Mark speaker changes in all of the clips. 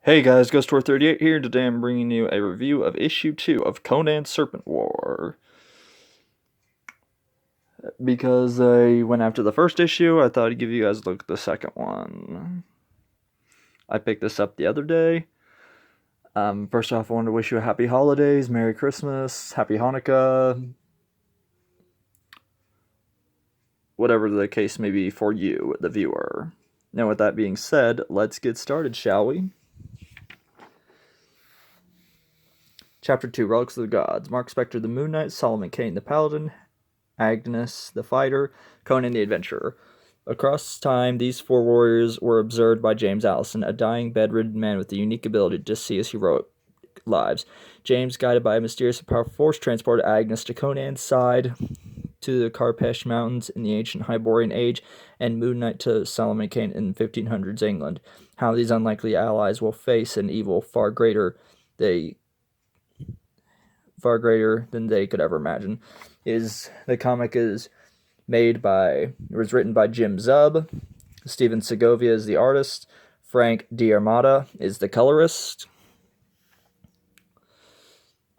Speaker 1: Hey guys, Ghost38 here. Today I'm bringing you a review of issue 2 of Conan Serpent War. Because I went after the first issue, I thought I'd give you guys a look at the second one. I picked this up the other day. First off, I wanted to wish you a happy holidays, Merry Christmas, Happy Hanukkah, whatever the case may be for you, the viewer. Now with that being said, let's get started, shall we? Chapter 2, Relics of the Gods. Mark Spector the Moon Knight, Solomon Kane the Paladin, Agnes the Fighter, Conan the Adventurer. Across time, these four warriors were observed by James Allison, a dying, bedridden man with the unique ability to see his heroic lives. James, guided by a mysterious and powerful force, transported Agnes to Conan's side to the Carpesh Mountains in the ancient Hyborian Age, and Moon Knight to Solomon Kane in 1500s England. How these unlikely allies will face an evil far greater than they could ever imagine. The comic was written by Jim Zub. Steven Segovia is the artist. Frank D'Armata is the colorist.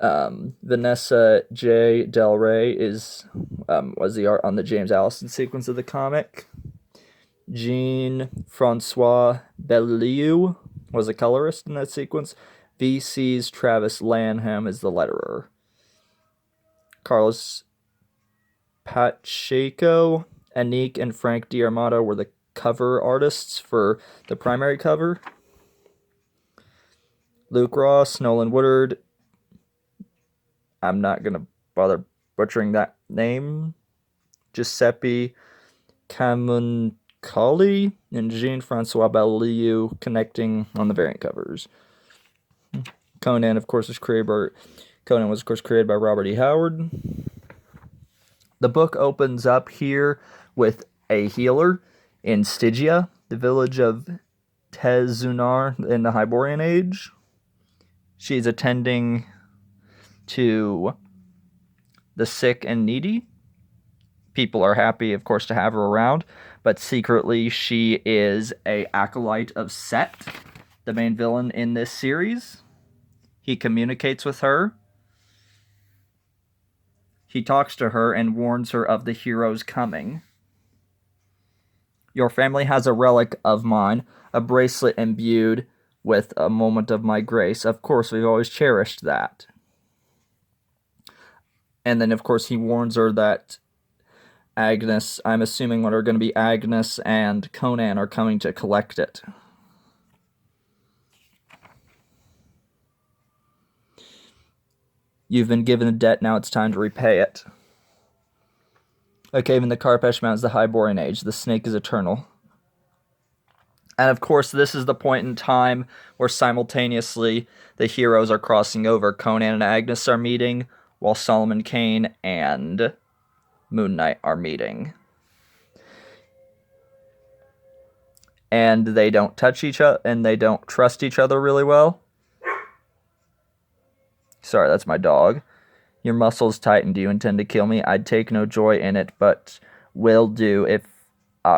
Speaker 1: Vanessa J. Del Rey was the art on the James Allison sequence of the comic. Jean-Francois Bellieu was a colorist in that sequence. VC's Travis Lanham is the letterer. Carlos Pacheco, Anik, and Frank D'Armata were the cover artists for the primary cover. Luke Ross, Nolan Woodard, I'm not going to bother butchering that name, Giuseppe Camuncoli, and Jean-Francois Bellieu connecting on the variant covers. Conan, of course, was created by Robert E. Howard. The book opens up here with a healer in Stygia, the village of Tezunar in the Hyborian Age. She's attending to the sick and needy. People are happy, of course, to have her around, but secretly she is an acolyte of Set, the main villain in this series. He communicates with her. He talks to her and warns her of the hero's coming. Your family has a relic of mine, a bracelet imbued with a moment of my grace. Of course, we've always cherished that. And then, of course, he warns her that Agnes, I'm assuming what are going to be Agnes and Conan, are coming to collect it. You've been given a debt, now it's time to repay it. A cave in the Carpesh Mountains, the Hyborian Age. The snake is eternal. And of course, this is the point in time where simultaneously the heroes are crossing over. Conan and Agnes are meeting, while Solomon Kane and Moon Knight are meeting. And they don't touch each other, and they don't trust each other really well. Sorry, that's my dog. Your muscles tighten. Do you intend to kill me? I'd take no joy in it, but will do if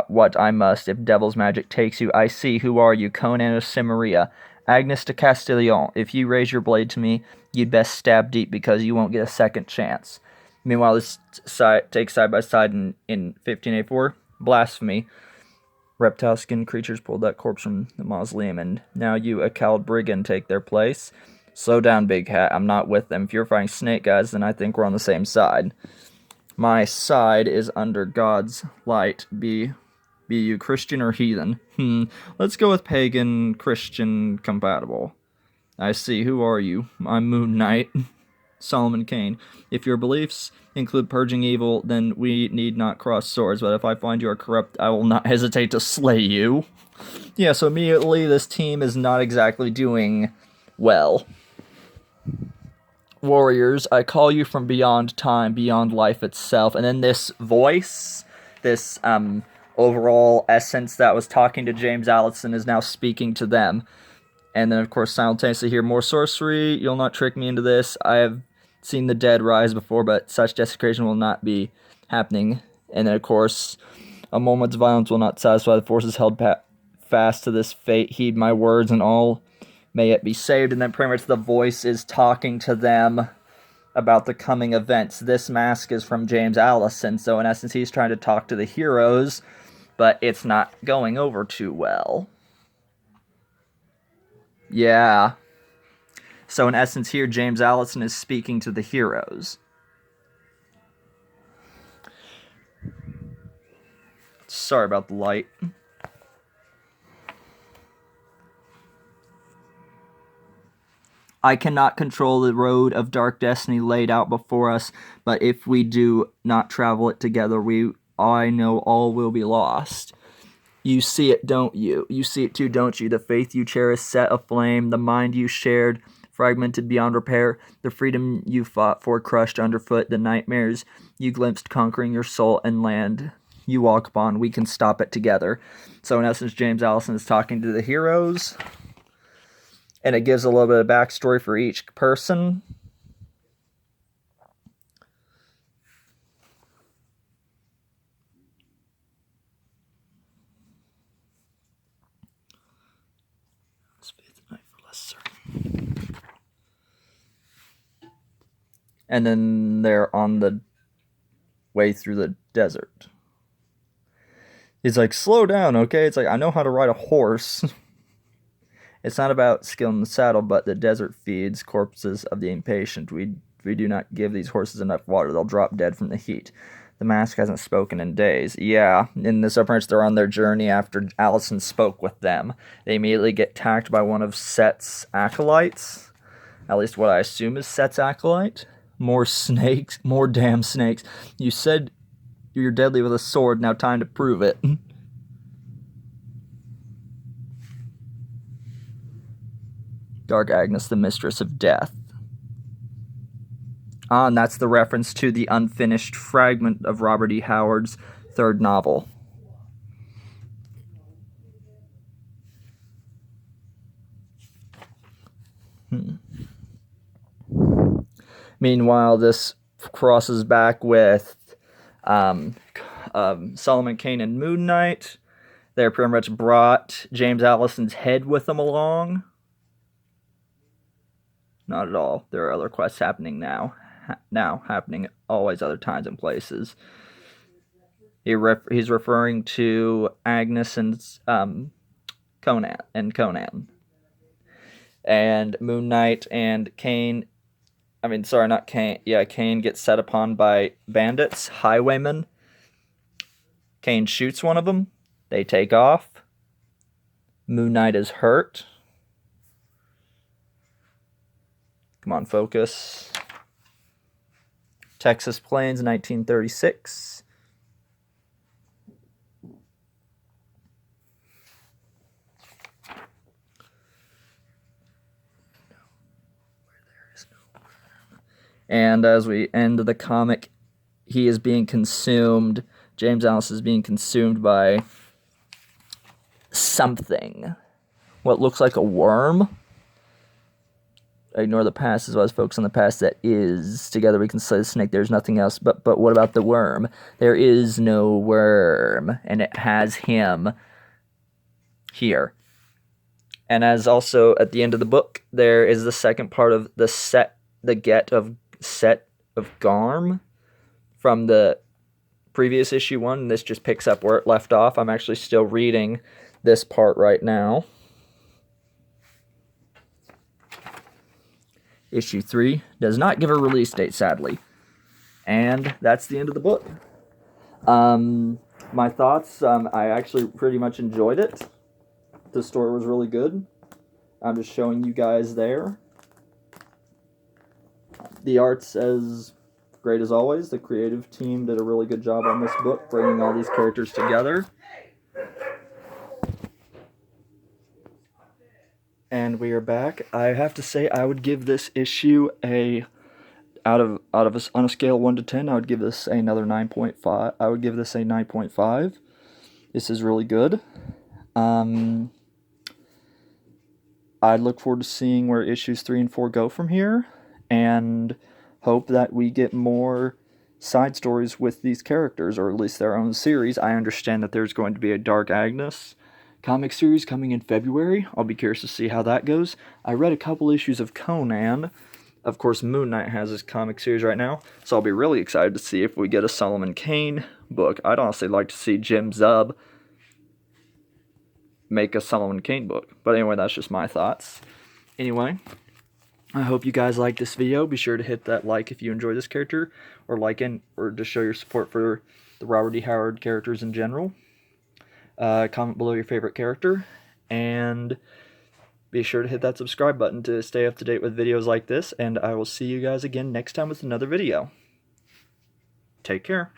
Speaker 1: what I must. If devil's magic takes you, I see. Who are you? Conan of Cimmeria. Agnes de Castilion. If you raise your blade to me, you'd best stab deep because you won't get a second chance. Meanwhile, this takes side by side in 1584. Blasphemy. Reptile skinned creatures pulled that corpse from the mausoleum, and now you, a cowled brigand, take their place. Slow down, big hat. I'm not with them. If you're fighting snake guys, then I think we're on the same side. My side is under God's light. Be you Christian or heathen? Let's go with pagan, Christian, compatible. I see. Who are you? I'm Moon Knight. Solomon Kane. If your beliefs include purging evil, then we need not cross swords, but if I find you are corrupt, I will not hesitate to slay you. Yeah, so immediately this team is not exactly doing well. Warriors, I call you from beyond time, beyond life itself. And then this voice, this overall essence that was talking to James Allison is now speaking to them. And then, of course, simultaneously hear more sorcery. You'll not trick me into this. I have seen the dead rise before, but such desecration will not be happening. And then, of course, a moment's violence will not satisfy the forces held fast to this fate. Heed my words, and all may it be saved. And then pretty much the voice is talking to them about the coming events. This mask is from James Allison, so in essence he's trying to talk to the heroes, but it's not going over too well. Yeah. So in essence here, James Allison is speaking to the heroes. Sorry about the light. I cannot control the road of dark destiny laid out before us, but if we do not travel it together, I know all will be lost. You see it, don't you? You see it too, don't you? The faith you cherish set aflame, the mind you shared fragmented beyond repair, the freedom you fought for crushed underfoot, the nightmares you glimpsed conquering your soul and land you walk upon. We can stop it together. So in essence, James Allison is talking to the heroes, and it gives a little bit of backstory for each person. And then they're on the way through the desert. He's like, slow down, okay? It's like, I know how to ride a horse. It's not about skill in the saddle, but the desert feeds corpses of the impatient. We do not give these horses enough water. They'll drop dead from the heat. The mask hasn't spoken in days. Yeah, in this approach, they're on their journey after Allison spoke with them. They immediately get attacked by one of Set's acolytes. At least what I assume is Set's acolyte. More snakes. More damn snakes. You said you're deadly with a sword. Now time to prove it. Dark Agnes, the mistress of death. And that's the reference to the unfinished fragment of Robert E. Howard's third novel. Meanwhile, this crosses back with Solomon Kane and Moon Knight. They're pretty much brought James Allison's head with them along. Not at all. There are other quests happening now. Happening always other times and places. He's referring to Agnes and Conan. And Moon Knight and Kane... not Kane. Yeah, Kane gets set upon by bandits, highwaymen. Kane shoots one of them. They take off. Moon Knight is hurt. Come on, focus. Texas Plains, 1936. And as we end the comic, he is being consumed. James Allison is being consumed by something. What looks like a worm. Ignore the past as well as focus on the past that is. Together we can slay the snake. There's nothing else. But what about the worm? There is no worm. And it has him here. And as also at the end of the book, there is the second part of the set of Garm from the previous issue 1. This just picks up where it left off. I'm actually still reading this part right now. Issue 3 does not give a release date, sadly. And that's the end of the book. My thoughts, I actually pretty much enjoyed it. The story was really good. I'm just showing you guys there. The art's as great as always. The creative team did a really good job on this book, bringing all these characters together. And we are back. I have to say, I would give this issue on a scale of 1 to 10, I would give this another 9.5. I would give this a 9.5. This is really good. I look forward to seeing where issues 3 and 4 go from here, and hope that we get more side stories with these characters, or at least their own series. I understand that there's going to be a Dark Agnes comic series coming in February. I'll be curious to see how that goes. I read a couple issues of Conan. Of course, Moon Knight has his comic series right now, so I'll be really excited to see if we get a Solomon Kane book. I'd honestly like to see Jim Zub make a Solomon Kane book. But anyway, that's just my thoughts. Anyway, I hope you guys like this video. Be sure to hit that like if you enjoy this character, or or just show your support for the Robert D. Howard characters in general. Comment below your favorite character, and be sure to hit that subscribe button to stay up to date with videos like this, and I will see you guys again next time with another video. Take care.